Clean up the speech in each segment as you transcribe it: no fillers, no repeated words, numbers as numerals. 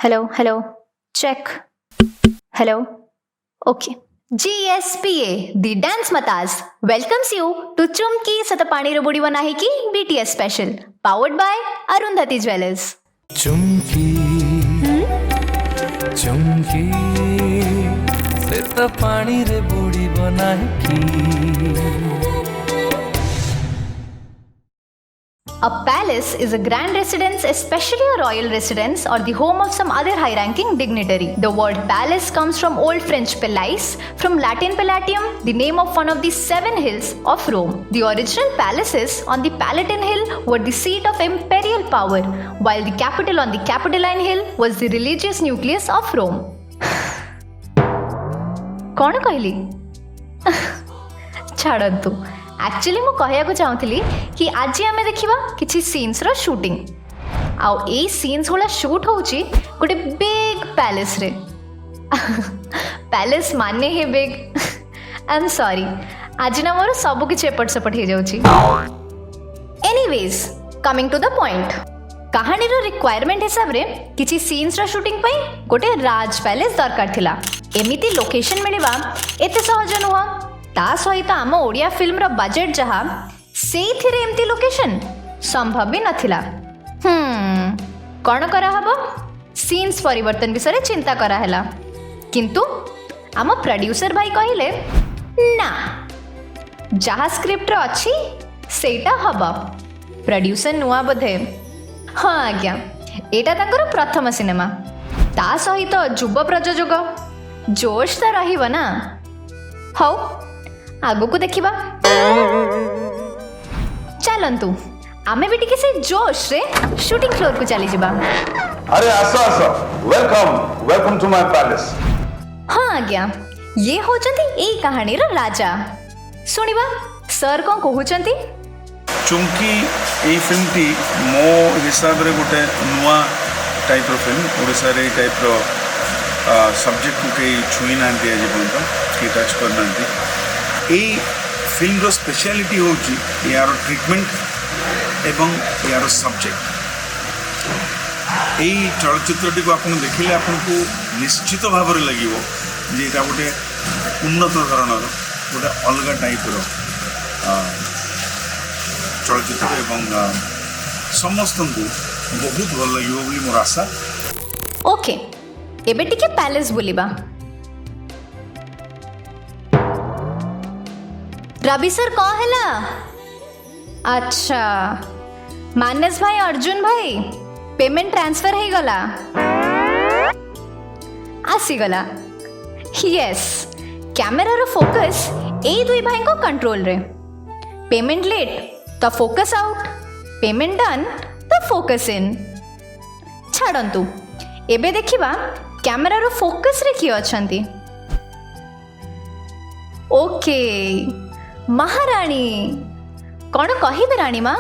Hello. Check. Hello. Okay. GSPA, the Dance Matas, welcomes you to Chumki Satapani Robudi Vanahi ki BTS special, powered by Arundhati Jewellers. Chumki Chumki से तो पानी रे बूढ़ी बनाई A palace is a grand residence, especially a royal residence or the home of some other high-ranking dignitary. The word palace comes from Old French palais, from Latin Palatium, the name of one of the 7 hills of Rome. The original palaces on the Palatine Hill were the seat of imperial power, while the capital on the Capitoline Hill was the religious nucleus of Rome. कौन कहली? छाड़तु. Actually मु कहया चाहूली कि आज आम देखा किसी scenes रो shooting आउ ए scenes गुला शूट होची गोटे बिग पैलेस रे पैलेस माने हे बिग आई एम सॉरी आज ना मोर सब किछ एपट सेपट हो जाउची. Anyways coming to the point, कहानी रो रिक्वायरमेंट हिसाब रे किसी सीन्स रो शूटिंग पई गोटे राज पैलेस दरकार थिला. एमिति लोकेशन मिलवा एते सहज नुह. ता सहित आम ओडिया फिल्म बजेट जहाँ से एमती लोकेशन संभव भी नथिला. कौन कराहब? सीन्स परिवर्तन विषय चिंता कराहला, किंतु आम प्रोड्यूसर भाई कहले ना जहाँ स्क्रिप्ट अच्छी सेटा हब. प्रोड्यूसर नुआ बोधे? हाँ आज्ञा, एटा तांकर प्रथम सिनेमा. ता सहित युव प्रयोजक जोश तो रहिबो ना. हौ आगो को देखिबा. चलंतु आमे भी टिके से जोश रे शूटिंग फ्लोर को चली जिबा. अरे आसो वेलकम टू माय पैलेस. हाँ आज्ञा, ये होचंती ए कहानी रो राजा. सुनिबा सर को कहउचंती. चुमकी ए फिल्म टी मो हिसाब रे गोटे नुआ टाइप रो फिल्म. ओडिसा रे टाइप रो सब्जेक्ट को के छुई नांती आज बंद के टच कर नांती. এই ফিল্মর স্পেশালিটি হচ্ছে ইয়ার ট্রিটমেন্ট এবং ইয়ার সবজেক্ট. এই চলচ্চিত্রটি আপনার দেখলে আপনার নিশ্চিত ভাবে লাগিব যে এটা গোটে উন্নত ধরনের গোটে অলগা টাইপর চলচ্চিত্র এবং সমস্ত বহুত ভাল লাগিব বলে মোর আশা. ओके एबे टिके पैलेस बुलिबा. रवि सर कौन हैला? अच्छा मानस भाई, अर्जुन भाई, पेमेंट ट्रांसफर हो गला आसी गला. यस, कैमेरा रो फोकस ए दुई भाई को कंट्रोल रे. पेमेंट लेट तो फोकस आउट, पेमेंट डन तो फोकस इन. छाड़ंतु एबे देखिबा कैमेरा रो फोकस रे किए अछंती. ओके महाराणी कौन कहिबे रानी माँ?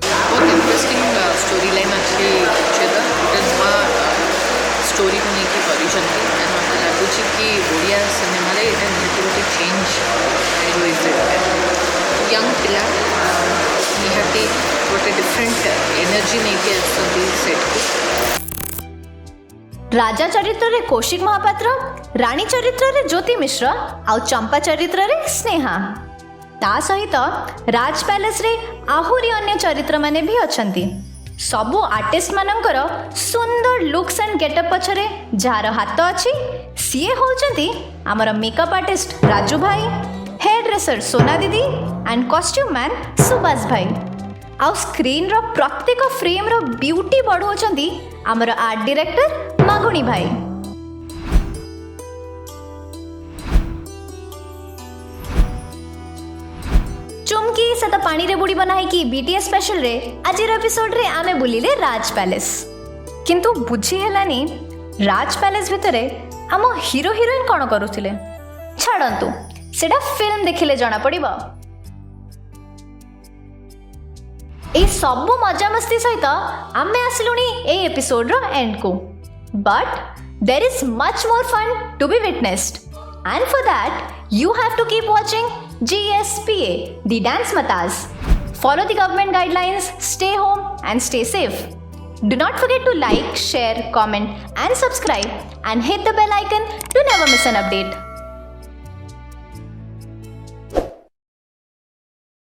बहुत इंटरेस्टिंग स्टोरी लाइन अच्छी अच्छे था. जहाँ स्टोरी को नहीं परिचय मत लगुच कि ओडिया सिनेमा यहाँ निहती गोटे चेंज यंग पिला निहती गोटे डिफरेंट एनर्जी नहीं कि सेट को. राजा चरित्र रे कौशिक महापात्र, रानी चरित्र रे ज्योति मिश्र आउ चंपा चरित्र रे स्नेहा. ता सहित राज पैलेस रे आहुरी अन्य चरित्र माने भी अछंती. सबु आर्टिस्ट मानकर सुंदर लुक्स एंड गेटअप पछरे जार हाथ अच्छी सीए होचंती आमर मेकअप आर्टिस्ट राजू भाई, हेयर ड्रेसर सोना दीदी एंड कॉस्ट्यूम मैन सुभाष भाई. आउ स्क्रीन रो प्रत्येक फ्रेम रो ब्यूटी बढ़ाउछंती आमर आर्ट डायरेक्टर मागुणी भाई. चुमकी से तो पानी रे बुड़ी बनाई कि बीटीएस स्पेशल रे आज एपिसोड रे आमे बुलिले राज पैलेस. किंतु बुझी हेलानी राज पैलेस भितरे आम हीरो हीरोइन कौन करुथिले. छाड़ंतु सेटा फिल्म देखिले जाना पड़िबो. ए सब मजा मस्ती सहित आमे आसलुनी ए एपिसोड रो एंड को. But there is much more fun to be witnessed and for that you have to keep watching GSPA, the Dance Matas. Follow the government guidelines, stay home and stay safe. Do not forget to like, share, comment and subscribe and hit the bell icon to never miss an update.